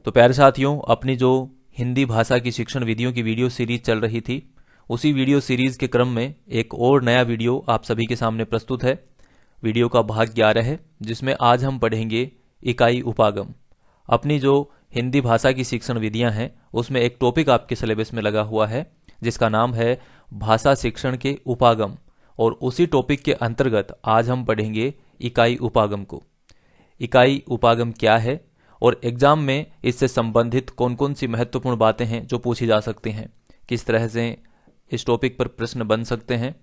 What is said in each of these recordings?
तो प्यारे साथियों, अपनी जो हिंदी भाषा की शिक्षण विधियों की वीडियो सीरीज चल रही थी, उसी वीडियो सीरीज के क्रम में एक और नया वीडियो आप सभी के सामने प्रस्तुत है। वीडियो का भाग 11 है, जिसमें आज हम पढ़ेंगे इकाई उपागम। अपनी जो हिंदी भाषा की शिक्षण विधियां हैं, उसमें एक टॉपिक आपके सिलेबस में लगा हुआ है जिसका नाम है भाषा शिक्षण के उपागम, और उसी टॉपिक के अंतर्गत आज हम पढ़ेंगे इकाई उपागम को। इकाई उपागम क्या है और एग्जाम में इससे संबंधित कौन कौन सी महत्वपूर्ण बातें हैं जो पूछी जा सकती हैं, किस तरह से इस टॉपिक पर प्रश्न बन सकते हैं,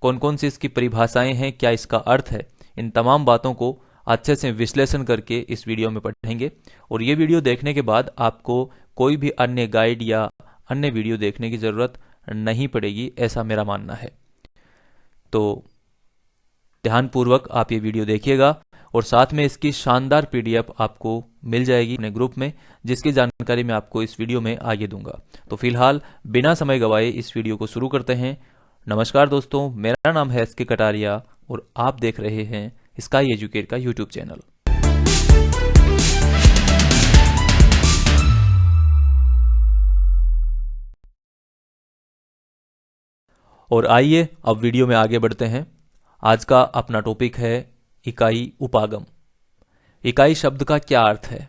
कौन कौन सी इसकी परिभाषाएं हैं, क्या इसका अर्थ है, इन तमाम बातों को अच्छे से विश्लेषण करके इस वीडियो में पढ़ेंगे। और ये वीडियो देखने के बाद आपको कोई भी अन्य गाइड या अन्य वीडियो देखने की जरूरत नहीं पड़ेगी, ऐसा मेरा मानना है। तो ध्यानपूर्वक आप ये वीडियो देखिएगा और साथ में इसकी शानदार पीडीएफ आपको मिल जाएगी अपने ग्रुप में, जिसकी जानकारी मैं आपको इस वीडियो में आगे दूंगा। तो फिलहाल बिना समय गवाए इस वीडियो को शुरू करते हैं। नमस्कार दोस्तों, मेरा नाम है एसके कटारिया और आप देख रहे हैं स्काई एजुकेट का यूट्यूब चैनल। और आइए अब वीडियो में आगे बढ़ते हैं। आज का अपना टॉपिक है इकाई उपागम। इकाई शब्द का क्या अर्थ है?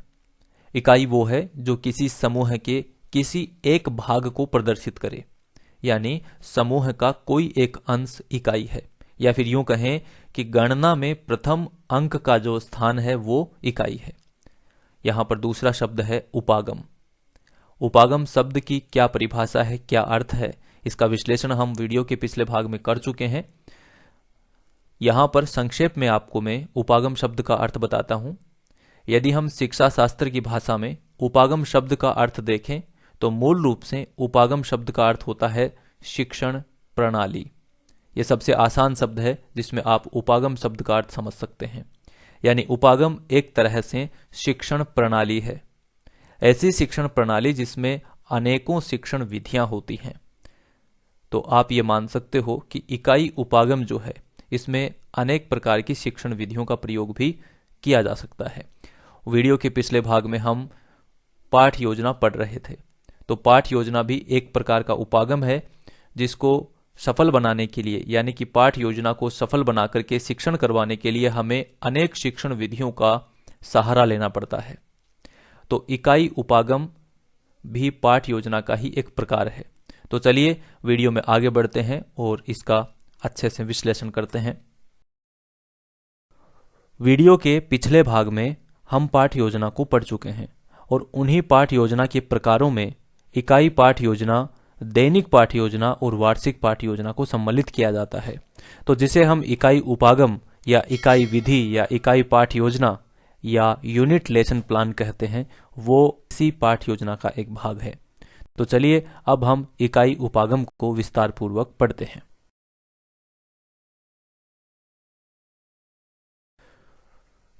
इकाई वो है जो किसी समूह के किसी एक भाग को प्रदर्शित करे, यानी समूह का कोई एक अंश इकाई है, या फिर यूं कहें कि गणना में प्रथम अंक का जो स्थान है वो इकाई है। यहां पर दूसरा शब्द है उपागम। उपागम शब्द की क्या परिभाषा है, क्या अर्थ है, इसका विश्लेषण हम वीडियो के पिछले भाग में कर चुके हैं। यहां पर संक्षेप में आपको मैं उपागम शब्द का अर्थ बताता हूं। यदि हम शिक्षा शास्त्र की भाषा में उपागम शब्द का अर्थ देखें तो मूल रूप से उपागम शब्द का अर्थ होता है शिक्षण प्रणाली। यह सबसे आसान शब्द है जिसमें आप उपागम शब्द का अर्थ समझ सकते हैं। यानी उपागम एक तरह से शिक्षण प्रणाली है, ऐसी शिक्षण प्रणाली जिसमें अनेकों शिक्षण विधियां होती हैं। तो आप ये मान सकते हो कि इकाई उपागम जो है, इसमें अनेक प्रकार की शिक्षण विधियों का प्रयोग भी किया जा सकता है। वीडियो के पिछले भाग में हम पाठ योजना पढ़ रहे थे, तो पाठ योजना भी एक प्रकार का उपागम है, जिसको सफल बनाने के लिए, यानी कि पाठ योजना को सफल बना करके शिक्षण करवाने के लिए हमें अनेक शिक्षण विधियों का सहारा लेना पड़ता है। तो इकाई उपागम भी पाठ योजना का ही एक प्रकार है। तो चलिए वीडियो में आगे बढ़ते हैं और इसका अच्छे से विश्लेषण करते हैं। वीडियो के पिछले भाग में हम पाठ योजना को पढ़ चुके हैं और उन्हीं पाठ योजना के प्रकारों में इकाई पाठ योजना, दैनिक पाठ योजना और वार्षिक पाठ योजना को सम्मिलित किया जाता है। तो जिसे हम इकाई उपागम या इकाई विधि या इकाई पाठ योजना या यूनिट लेसन प्लान कहते हैं, वो इसी पाठ योजना का एक भाग है। तो चलिए अब हम इकाई उपागम को विस्तार पूर्वक पढ़ते हैं।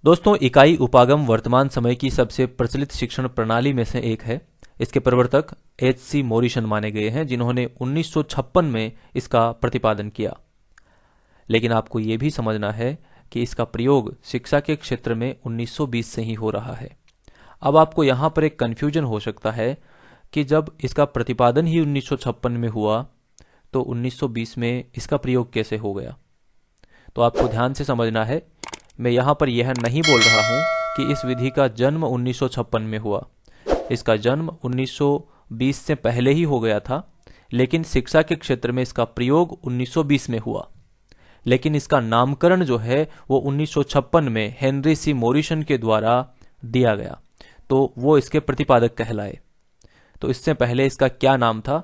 दोस्तों, इकाई उपागम वर्तमान समय की सबसे प्रचलित शिक्षण प्रणाली में से एक है। इसके प्रवर्तक H.C. मॉरिसन माने गए हैं, जिन्होंने 1956 में इसका प्रतिपादन किया। लेकिन आपको यह भी समझना है कि इसका प्रयोग शिक्षा के क्षेत्र में 1920 से ही हो रहा है। अब आपको यहां पर एक कंफ्यूजन हो सकता है कि जब इसका प्रतिपादन ही 1956 में हुआ तो 1920 में इसका प्रयोग कैसे हो गया। तो आपको ध्यान से समझना है, मैं यहां पर यह नहीं बोल रहा हूं कि इस विधि का जन्म 1956 में हुआ। इसका जन्म 1920 से पहले ही हो गया था, लेकिन शिक्षा के क्षेत्र में इसका प्रयोग 1920 में हुआ। लेकिन इसका नामकरण जो है वो 1956 में हेनरी सी मॉरिसन के द्वारा दिया गया, तो वो इसके प्रतिपादक कहलाए। तो इससे पहले इसका क्या नाम था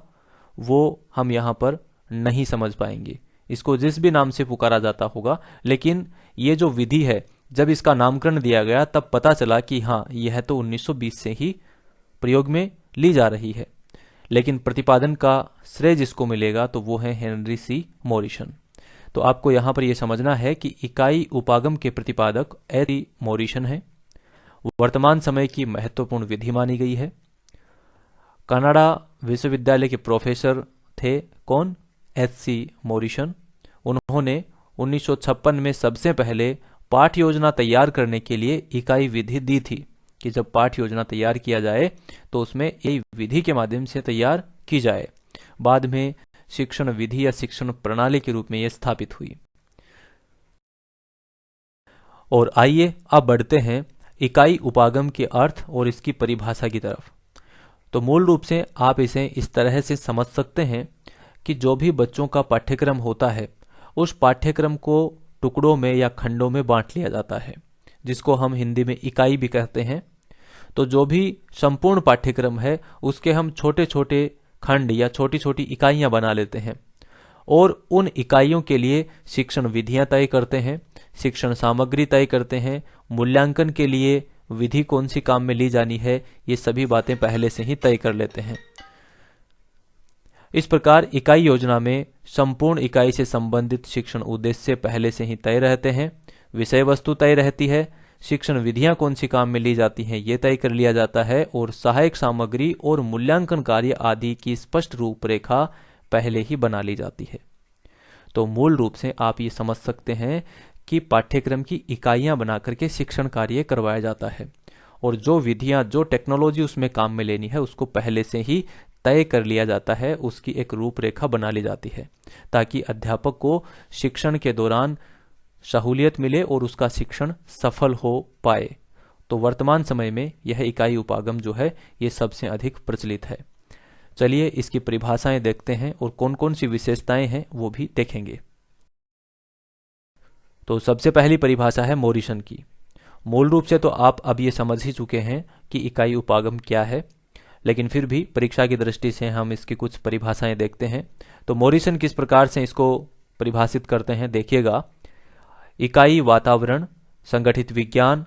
वो हम यहां पर नहीं समझ पाएंगे। इसको जिस भी नाम से पुकारा जाता होगा, लेकिन ये जो विधि है, जब इसका नामकरण दिया गया तब पता चला कि हाँ, यह तो 1920 से ही प्रयोग में ली जा रही है। लेकिन प्रतिपादन का श्रेय जिसको मिलेगा तो वो है हेनरी सी मॉरिसन। तो आपको यहां पर यह समझना है कि इकाई उपागम के प्रतिपादक H.C. मॉरिसन है। वर्तमान समय की महत्वपूर्ण विधि मानी गई है। कनाडा विश्वविद्यालय के प्रोफेसर थे कौन? H.C. मॉरिसन। उन्होंने 1956 में सबसे पहले पाठ योजना तैयार करने के लिए इकाई विधि दी थी, कि जब पाठ्य योजना तैयार किया जाए तो उसमें ये विधि के माध्यम से तैयार की जाए। बाद में शिक्षण विधि या शिक्षण प्रणाली के रूप में यह स्थापित हुई। और आइए अब बढ़ते हैं इकाई उपागम के अर्थ और इसकी परिभाषा की तरफ। तो मूल रूप से आप इसे इस तरह से समझ सकते हैं कि जो भी बच्चों का पाठ्यक्रम होता है उस पाठ्यक्रम को टुकड़ों में या खंडों में बांट लिया जाता है, जिसको हम हिंदी में इकाई भी कहते हैं। तो जो भी संपूर्ण पाठ्यक्रम है उसके हम छोटे छोटे खंड या छोटी छोटी इकाइयां बना लेते हैं और उन इकाइयों के लिए शिक्षण विधियां तय करते हैं, शिक्षण सामग्री तय करते हैं, मूल्यांकन के लिए विधि कौन सी काम में ली जानी है, ये सभी बातें पहले से ही तय कर लेते हैं। इस प्रकार इकाई योजना में संपूर्ण इकाई से संबंधित शिक्षण उद्देश्य पहले से ही तय रहते हैं, विषय वस्तु तय रहती है, शिक्षण विधियां कौन सी काम में ली जाती हैं ये तय कर लिया जाता है और सहायक सामग्री और मूल्यांकन कार्य आदि की स्पष्ट रूपरेखा पहले ही बना ली जाती है। तो मूल रूप से आप ये समझ सकते हैं कि पाठ्यक्रम की इकाइयां बना करके शिक्षण कार्य करवाया जाता है और जो विधियां जो टेक्नोलॉजी उसमें काम में लेनी है उसको पहले से ही तय कर लिया जाता है, उसकी एक रूपरेखा बना ली जाती है ताकि अध्यापक को शिक्षण के दौरान सहूलियत मिले और उसका शिक्षण सफल हो पाए। तो वर्तमान समय में यह इकाई उपागम जो है ये सबसे अधिक प्रचलित है। चलिए इसकी परिभाषाएं देखते हैं और कौन कौन सी विशेषताएं हैं वो भी देखेंगे। तो सबसे पहली परिभाषा है मोरिसन की। मूल रूप से तो आप अब ये समझ ही चुके हैं कि इकाई उपागम क्या है, लेकिन फिर भी परीक्षा की दृष्टि से हम इसकी कुछ परिभाषाएं देखते हैं। तो मोरिसन किस प्रकार से इसको परिभाषित करते हैं देखिएगा। इकाई वातावरण, संगठित विज्ञान,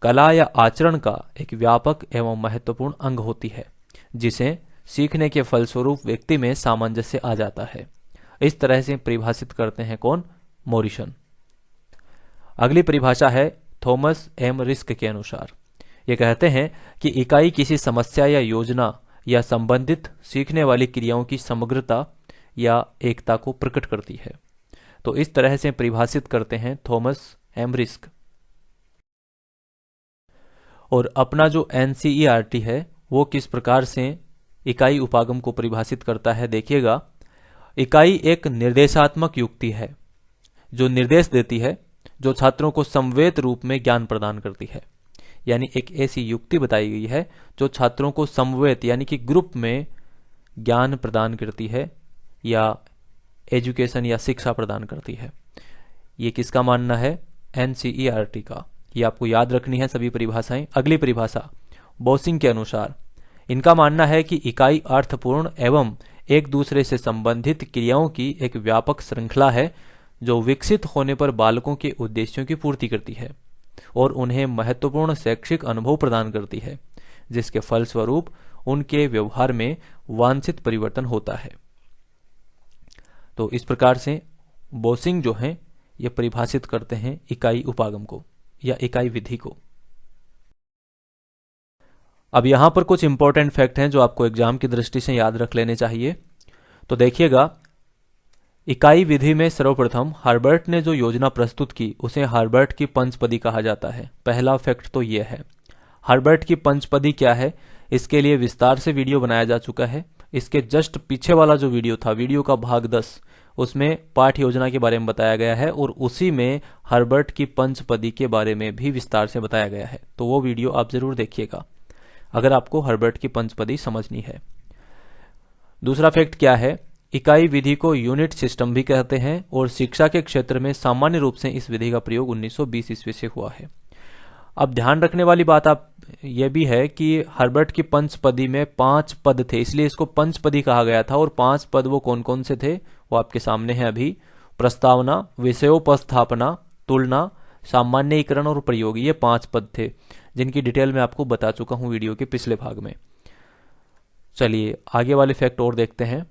कला या आचरण का एक व्यापक एवं महत्वपूर्ण अंग होती है जिसे सीखने के फलस्वरूप व्यक्ति में सामंजस्य आ जाता है। इस तरह से परिभाषित करते हैं कौन? मोरिसन। अगली परिभाषा है थॉमस एम रिस्क के अनुसार। ये कहते हैं कि इकाई किसी समस्या या योजना या संबंधित सीखने वाली क्रियाओं की समग्रता या एकता को प्रकट करती है। तो इस तरह से परिभाषित करते हैं थॉमस एम रिस्क। और अपना जो एनसीईआरटी है वो किस प्रकार से इकाई उपागम को परिभाषित करता है देखिएगा। इकाई एक निर्देशात्मक युक्ति है जो निर्देश देती है, जो छात्रों को समवेत रूप में ज्ञान प्रदान करती है। यानी एक ऐसी युक्ति बताई गई है जो छात्रों को समवेत यानी कि ग्रुप में ज्ञान प्रदान करती है या एजुकेशन या शिक्षा प्रदान करती है। ये किसका मानना है? एनसीईआरटी का। ये आपको याद रखनी है सभी परिभाषाएं। अगली परिभाषा बोसिंग के अनुसार। इनका मानना है कि इकाई अर्थपूर्ण एवं एक दूसरे से संबंधित क्रियाओं की एक व्यापक श्रृंखला है जो विकसित होने पर बालकों के उद्देश्यों की पूर्ति करती है और उन्हें महत्वपूर्ण शैक्षिक अनुभव प्रदान करती है, जिसके फलस्वरूप उनके व्यवहार में वांछित परिवर्तन होता है। तो इस प्रकार से बोसिंग जो है ये परिभाषित करते हैं इकाई उपागम को या इकाई विधि को। अब यहां पर कुछ इंपॉर्टेंट फैक्ट हैं जो आपको एग्जाम की दृष्टि से याद रख लेने चाहिए। तो देखिएगा, इकाई विधि में सर्वप्रथम हर्बर्ट ने जो योजना प्रस्तुत की उसे हर्बर्ट की पंचपदी कहा जाता है। पहला फैक्ट तो यह है। हर्बर्ट की पंचपदी क्या है इसके लिए विस्तार से वीडियो बनाया जा चुका है। इसके जस्ट पीछे वाला जो वीडियो था, वीडियो का भाग 10, उसमें पाठ्य योजना के बारे में बताया गया है और उसी में हर्बर्ट की पंचपदी के बारे में भी विस्तार से बताया गया है। तो वो वीडियो आप जरूर देखिएगा अगर आपको हर्बर्ट की पंचपदी समझनी है। दूसरा फैक्ट क्या है? इकाई विधि को यूनिट सिस्टम भी कहते हैं और शिक्षा के क्षेत्र में सामान्य रूप से इस विधि का प्रयोग 1920 ईस्वी से हुआ है। अब ध्यान रखने वाली बात आप यह भी है कि हर्बर्ट की पंचपदी में 5 पद थे, इसलिए इसको पंचपदी कहा गया था। और 5 पद वो कौन कौन से थे वो आपके सामने हैं अभी। प्रस्तावना, विषयोपस्थापना, तुलना, सामान्यीकरण और प्रयोग, ये 5 पद थे जिनकी डिटेल में आपको बता चुका हूं वीडियो के पिछले भाग में। चलिए आगे वाले फैक्ट और देखते हैं।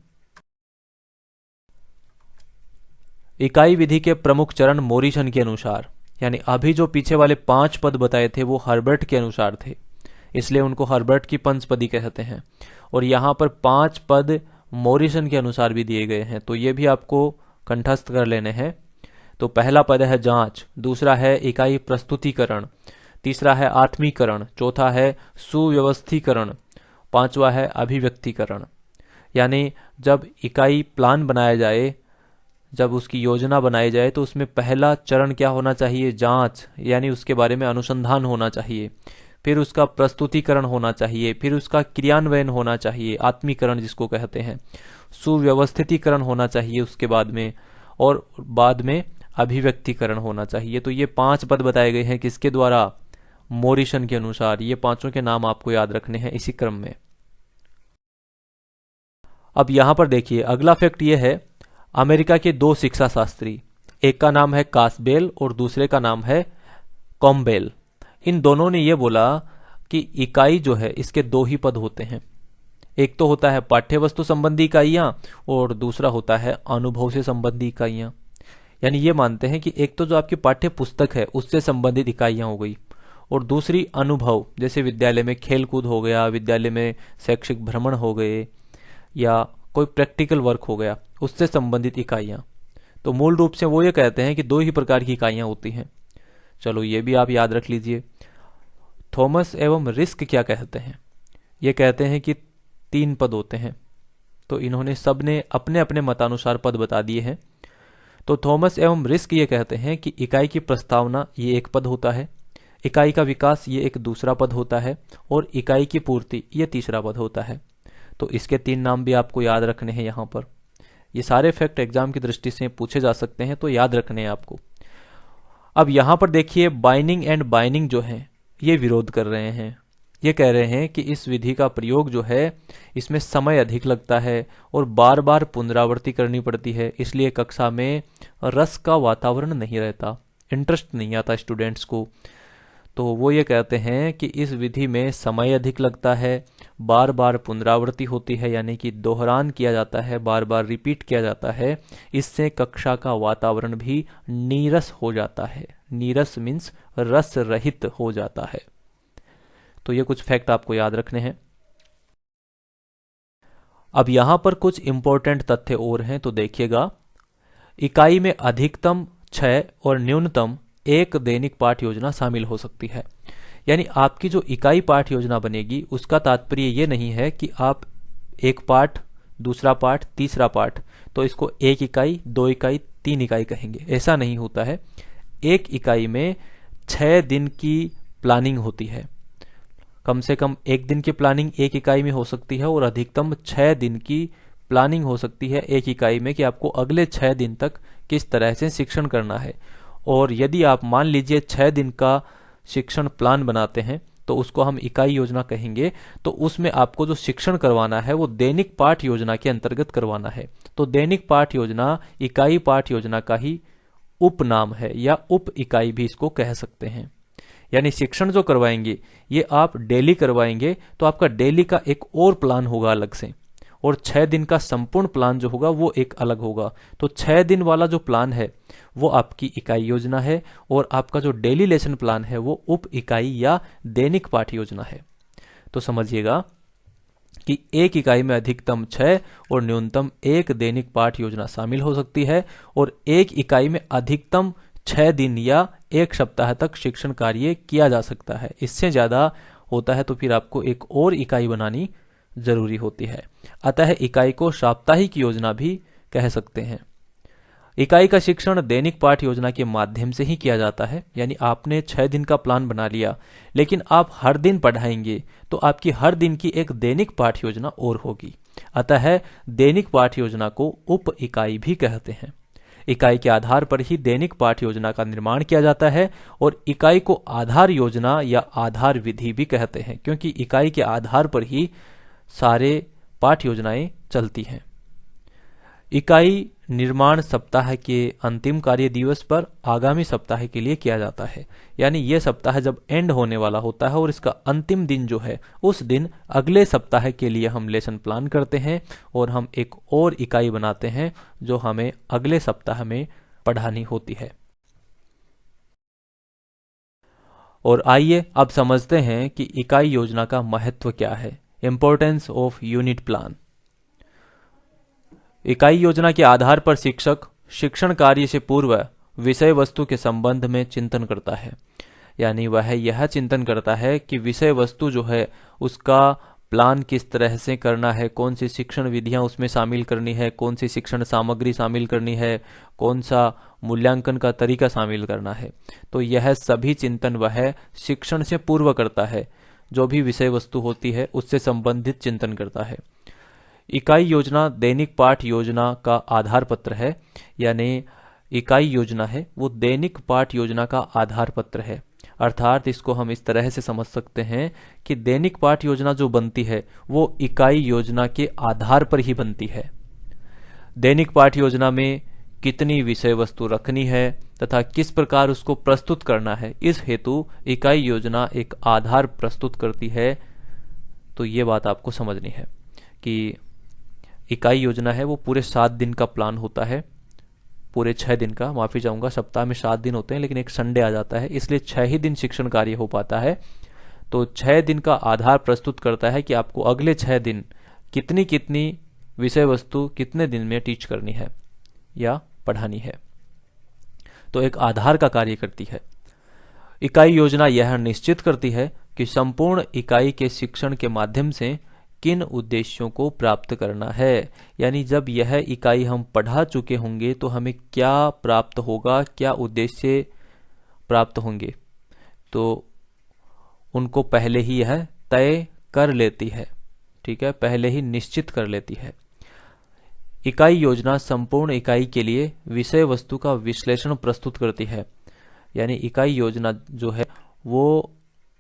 इकाई विधि के प्रमुख चरण मोरिसन के अनुसार, यानी अभी जो पीछे वाले 5 पद बताए थे वो हर्बर्ट के अनुसार थे, इसलिए उनको हर्बर्ट की पंचपदी कहते हैं। और यहां पर 5 पद मोरिसन के अनुसार भी दिए गए हैं, तो ये भी आपको कंठस्थ कर लेने हैं। तो पहला पद है जांच, दूसरा है इकाई प्रस्तुतिकरण, तीसरा है आत्मीकरण, चौथा है सुव्यवस्थीकरण, पांचवा है अभिव्यक्तिकरण। यानी जब इकाई प्लान बनाया जाए, जब उसकी योजना बनाई जाए, तो उसमें पहला चरण क्या होना चाहिए? जांच, यानी उसके बारे में अनुसंधान होना चाहिए। फिर उसका प्रस्तुतिकरण होना चाहिए, फिर उसका क्रियान्वयन होना चाहिए, आत्मीकरण जिसको कहते हैं, सुव्यवस्थितीकरण होना चाहिए उसके बाद में, और बाद में अभिव्यक्तिकरण होना चाहिए। तो ये 5 पद बताए गए हैं किसके द्वारा? मोरिसन के अनुसार। ये पांचों के नाम आपको याद रखने हैं इसी क्रम में। अब यहां पर देखिए, अगला फैक्ट ये है, अमेरिका के 2 शिक्षा शास्त्री, एक का नाम है कासबेल और दूसरे का नाम है कॉम्बेल, इन दोनों ने यह बोला कि इकाई जो है इसके 2 ही पद होते हैं। एक तो होता है पाठ्य वस्तु संबंधी इकाइयां और दूसरा होता है अनुभव से संबंधी इकाइयां। यानी ये मानते हैं कि एक तो जो आपकी पाठ्य पुस्तक है उससे संबंधित इकाइयां हो गई, और दूसरी अनुभव, जैसे विद्यालय में खेल कूद हो गया, विद्यालय में शैक्षिक भ्रमण हो गए, या कोई प्रैक्टिकल वर्क हो गया, उससे संबंधित इकाइयां। तो मूल रूप से वो ये कहते हैं कि 2 ही प्रकार की इकाइयां होती हैं। चलो ये भी आप याद रख लीजिए। थॉमस एवं रिस्क क्या कहते हैं? ये कहते हैं कि 3 पद होते हैं। तो इन्होंने सबने अपने अपने मतानुसार पद बता दिए हैं। तो थॉमस एवं रिस्क ये कहते हैं कि इकाई की प्रस्तावना ये 1 पद होता है, इकाई का विकास ये एक दूसरा पद होता है, और इकाई की पूर्ति ये तीसरा पद होता है। तो इसके 3 नाम भी आपको याद रखने हैं यहां पर। ये सारे फैक्ट एग्जाम की दृष्टि से पूछे जा सकते हैं, तो याद रखने हैं आपको। अब यहां पर देखिए, बाइनिंग एंड बाइनिंग जो है ये विरोध कर रहे हैं। ये कह रहे हैं कि इस विधि का प्रयोग जो है इसमें समय अधिक लगता है और बार बार पुनरावृत्ति करनी पड़ती है, इसलिए कक्षा में रस का वातावरण नहीं रहता, इंटरेस्ट नहीं आता स्टूडेंट्स को। तो वो ये कहते हैं कि इस विधि में समय अधिक लगता है, बार बार पुनरावृत्ति होती है, यानी कि दोहरान किया जाता है, बार बार रिपीट किया जाता है, इससे कक्षा का वातावरण भी नीरस हो जाता है। नीरस मीन्स रस रहित हो जाता है। तो ये कुछ फैक्ट आपको याद रखने हैं। अब यहां पर कुछ इंपॉर्टेंट तथ्य और हैं, तो देखिएगा। इकाई में अधिकतम 6 और न्यूनतम 1 दैनिक पाठ योजना शामिल हो सकती है। यानी आपकी जो इकाई पाठ योजना बनेगी उसका तात्पर्य ये नहीं है कि आप 1 पाठ, दूसरा पाठ, तीसरा पाठ, तो इसको 1 इकाई, 2 इकाई, 3 इकाई कहेंगे, ऐसा नहीं होता है। 1 इकाई में 6 दिन की प्लानिंग होती है। कम से कम 1 दिन की प्लानिंग 1 इकाई में हो सकती है, और अधिकतम 6 दिन की प्लानिंग हो सकती है 1 इकाई में, कि आपको अगले 6 दिन तक किस तरह से शिक्षण करना है। और यदि आप मान लीजिए 6 दिन का शिक्षण प्लान बनाते हैं, तो उसको हम इकाई योजना कहेंगे। तो उसमें आपको जो शिक्षण करवाना है वो दैनिक पाठ योजना के अंतर्गत करवाना है। तो दैनिक पाठ योजना इकाई पाठ योजना का ही उपनाम है, या उप इकाई भी इसको कह सकते हैं। यानी शिक्षण जो करवाएंगे ये आप डेली करवाएंगे, तो आपका डेली का एक और प्लान होगा अलग से, और 6 दिन का संपूर्ण प्लान जो होगा वो एक अलग होगा। तो 6 दिन वाला जो प्लान है वो आपकी इकाई योजना है, और आपका जो डेली लेसन प्लान है वो उप इकाई या दैनिक पाठ योजना है। तो समझिएगा कि 1 इकाई में अधिकतम 6 और न्यूनतम 1 दैनिक पाठ योजना शामिल हो सकती है, और 1 इकाई में अधिकतम 6 दिन या 1 सप्ताह तक शिक्षण कार्य किया जा सकता है। इससे ज्यादा होता है तो फिर आपको एक और इकाई बनानी जरूरी होती है। अतः इकाई को साप्ताहिक योजना भी कह सकते हैं। इकाई का शिक्षण दैनिक पाठ योजना के माध्यम से ही किया जाता है। यानी आपने 6 दिन का प्लान बना लिया, लेकिन आप हर दिन पढ़ाएंगे, तो आपकी हर दिन की एक दैनिक पाठ योजना और होगी। अतः दैनिक पाठ योजना को उप इकाई भी कहते हैं। इकाई के आधार पर ही दैनिक पाठ योजना का निर्माण किया जाता है, और इकाई को आधार योजना या आधार विधि भी कहते हैं, क्योंकि इकाई के आधार पर ही सारे पाठ योजनाएं चलती हैं। इकाई निर्माण सप्ताह के अंतिम कार्य दिवस पर आगामी सप्ताह के लिए किया जाता है। यानी यह सप्ताह जब एंड होने वाला होता है और इसका अंतिम दिन जो है उस दिन अगले सप्ताह के लिए हम लेसन प्लान करते हैं, और हम एक और इकाई बनाते हैं जो हमें अगले सप्ताह में पढ़ानी होती है। और आइए अब समझते हैं कि इकाई योजना का महत्व क्या है। Importance of unit plan. इकाई योजना के आधार पर शिक्षक शिक्षण कार्य से पूर्व विषय वस्तु के संबंध में चिंतन करता है। यानी वह यह चिंतन करता है कि विषय वस्तु जो है उसका प्लान किस तरह से करना है, कौन सी शिक्षण विधियां उसमें शामिल करनी है, कौन सी शिक्षण सामग्री शामिल करनी है, कौन सा मूल्यांकन का तरीका शामिल करना है। तो यह सभी चिंतन वह शिक्षण से पूर्व करता है, जो भी विषय वस्तु होती है उससे संबंधित चिंतन करता है। इकाई योजना दैनिक पाठ योजना का आधार पत्र है, यानी इकाई योजना है वो दैनिक पाठ योजना का आधार पत्र है। अर्थात इसको हम इस तरह से समझ सकते हैं कि दैनिक पाठ योजना जो बनती है वो इकाई योजना के आधार पर ही बनती है। दैनिक पाठ योजना में कितनी विषय वस्तु रखनी है तथा किस प्रकार उसको प्रस्तुत करना है, इस हेतु इकाई योजना एक आधार प्रस्तुत करती है। तो ये बात आपको समझनी है कि इकाई योजना है वो पूरे 7 दिन का प्लान होता है, पूरे 6 दिन का, माफी चाहूंगा, सप्ताह में 7 दिन होते हैं लेकिन एक संडे आ जाता है, इसलिए 6 ही दिन शिक्षण कार्य हो पाता है। तो 6 दिन का आधार प्रस्तुत करता है कि आपको अगले 6 दिन कितनी कितनी विषय वस्तु कितने दिन में टीच करनी है या पढ़ानी है। तो एक आधार का कार्य करती है। इकाई योजना यह निश्चित करती है कि संपूर्ण इकाई के शिक्षण के माध्यम से किन उद्देश्यों को प्राप्त करना है, यानी जब यह इकाई हम पढ़ा चुके होंगे तो हमें क्या प्राप्त होगा, क्या उद्देश्य प्राप्त होंगे, तो उनको पहले ही यह तय कर लेती है। ठीक है, पहले ही निश्चित कर लेती है। इकाई योजना संपूर्ण इकाई के लिए विषय वस्तु का विश्लेषण प्रस्तुत करती है, यानी इकाई योजना जो है वो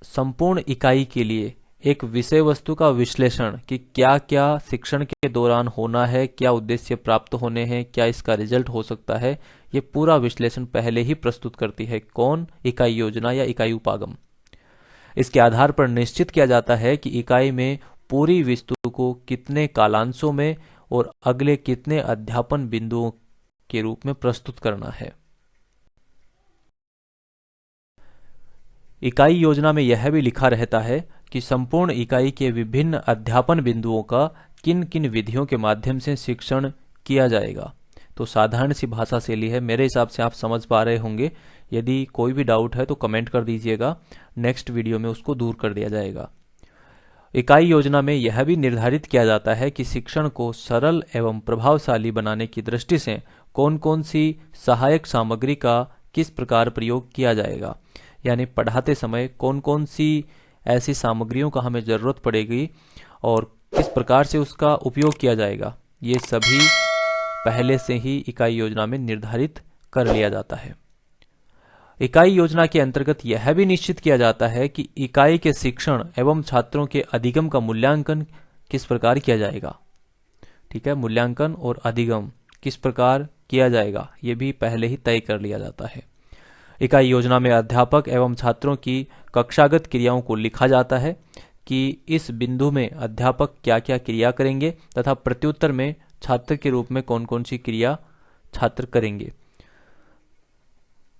संपूर्ण इकाई के लिए एक विषय वस्तु का विश्लेषण कि क्या क्या शिक्षण के दौरान होना है, क्या उद्देश्य प्राप्त होने हैं, क्या इसका रिजल्ट हो सकता है, ये पूरा विश्लेषण पहले ही प्रस्तुत करती है। कौन? इकाई योजना या इकाई उपागम। इसके आधार पर निश्चित किया जाता है कि इकाई में पूरी वस्तु को कितने कालांशों में और अगले कितने अध्यापन बिंदुओं के रूप में प्रस्तुत करना है। इकाई योजना में यह भी लिखा रहता है कि संपूर्ण इकाई के विभिन्न अध्यापन बिंदुओं का किन किन विधियों के माध्यम से शिक्षण किया जाएगा। तो साधारण सी भाषा शैली है, मेरे हिसाब से आप समझ पा रहे होंगे। यदि कोई भी डाउट है तो कमेंट कर दीजिएगा, नेक्स्ट वीडियो में उसको दूर कर दिया जाएगा। इकाई योजना में यह भी निर्धारित किया जाता है कि शिक्षण को सरल एवं प्रभावशाली बनाने की दृष्टि से कौन कौन सी सहायक सामग्री का किस प्रकार प्रयोग किया जाएगा, यानी पढ़ाते समय कौन कौन सी ऐसी सामग्रियों का हमें जरूरत पड़ेगी और किस प्रकार से उसका उपयोग किया जाएगा, ये सभी पहले से ही इकाई योजना में निर्धारित कर लिया जाता है। इकाई योजना के अंतर्गत यह भी निश्चित किया जाता है कि इकाई के शिक्षण एवं छात्रों के अधिगम का मूल्यांकन किस प्रकार किया जाएगा। ठीक है, मूल्यांकन और अधिगम किस प्रकार किया जाएगा ये भी पहले ही तय कर लिया जाता है। इकाई योजना में अध्यापक एवं छात्रों की कक्षागत क्रियाओं को लिखा जाता है कि इस बिंदु में अध्यापक क्या क्या क्रिया करेंगे तथा प्रत्युत्तर में छात्र के रूप में कौन कौन सी क्रिया छात्र करेंगे।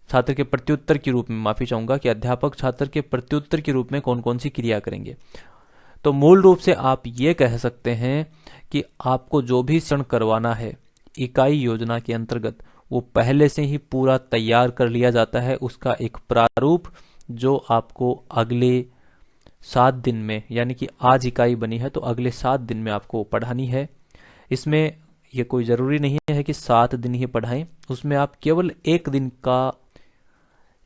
छात्र के प्रत्युत्तर के रूप में, माफी चाहूंगा, कि अध्यापक छात्र के प्रत्युत्तर के रूप में कौन कौन सी क्रिया करेंगे। तो मूल रूप से आप ये कह सकते हैं कि आपको जो भी शिक्षण करवाना है इकाई योजना के अंतर्गत वो पहले से ही पूरा तैयार कर लिया जाता है, उसका एक प्रारूप जो आपको अगले 7 दिन में, यानी कि आज इकाई बनी है तो अगले 7 दिन में आपको पढ़ानी है। इसमें ये कोई जरूरी नहीं है कि 7 दिन ही पढ़ाएं, उसमें आप केवल 1 दिन का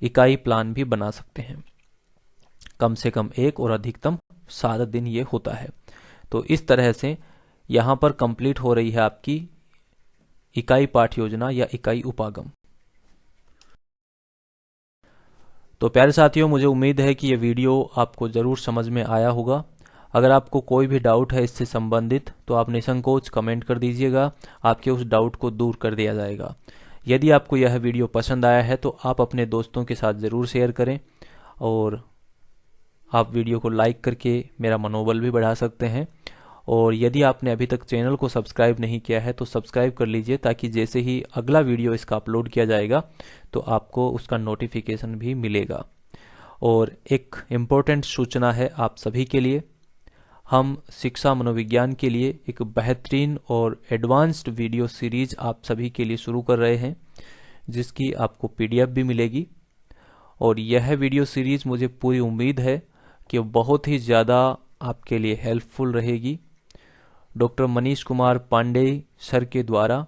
इकाई प्लान भी बना सकते हैं। कम से कम 1 और अधिकतम 7 दिन ये होता है। तो इस तरह से यहां पर कंप्लीट हो रही है आपकी इकाई पाठ योजना या इकाई उपागम। तो प्यारे साथियों, मुझे उम्मीद है कि ये वीडियो आपको जरूर समझ में आया होगा। अगर आपको कोई भी डाउट है इससे संबंधित तो आप निसंकोच कमेंट कर दीजिएगा, आपके उस डाउट को दूर कर दिया जाएगा। यदि आपको यह वीडियो पसंद आया है तो आप अपने दोस्तों के साथ ज़रूर शेयर करें और आप वीडियो को लाइक करके मेरा मनोबल भी बढ़ा सकते हैं। और यदि आपने अभी तक चैनल को सब्सक्राइब नहीं किया है तो सब्सक्राइब कर लीजिए, ताकि जैसे ही अगला वीडियो इसका अपलोड किया जाएगा तो आपको उसका नोटिफिकेशन भी मिलेगा। और एक इम्पोर्टेंट सूचना है आप सभी के लिए, हम शिक्षा मनोविज्ञान के लिए एक बेहतरीन और एडवांस्ड वीडियो सीरीज आप सभी के लिए शुरू कर रहे हैं, जिसकी आपको PDF भी मिलेगी और यह वीडियो सीरीज मुझे पूरी उम्मीद है कि बहुत ही ज़्यादा आपके लिए हेल्पफुल रहेगी। डॉक्टर मनीष कुमार पांडे सर के द्वारा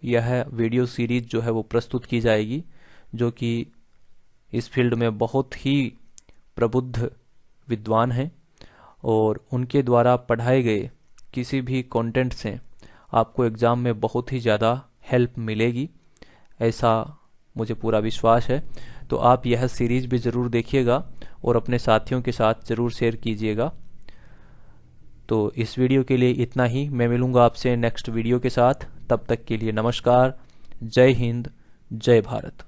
यह वीडियो सीरीज जो है वो प्रस्तुत की जाएगी, जो कि इस फील्ड में बहुत ही प्रबुद्ध विद्वान हैं और उनके द्वारा पढ़ाए गए किसी भी कंटेंट से आपको एग्ज़ाम में बहुत ही ज़्यादा हेल्प मिलेगी, ऐसा मुझे पूरा विश्वास है। तो आप यह सीरीज भी ज़रूर देखिएगा और अपने साथियों के साथ ज़रूर शेयर कीजिएगा। तो इस वीडियो के लिए इतना ही। मैं मिलूँगा आपसे नेक्स्ट वीडियो के साथ। तब तक के लिए नमस्कार। जय हिंद, जय भारत।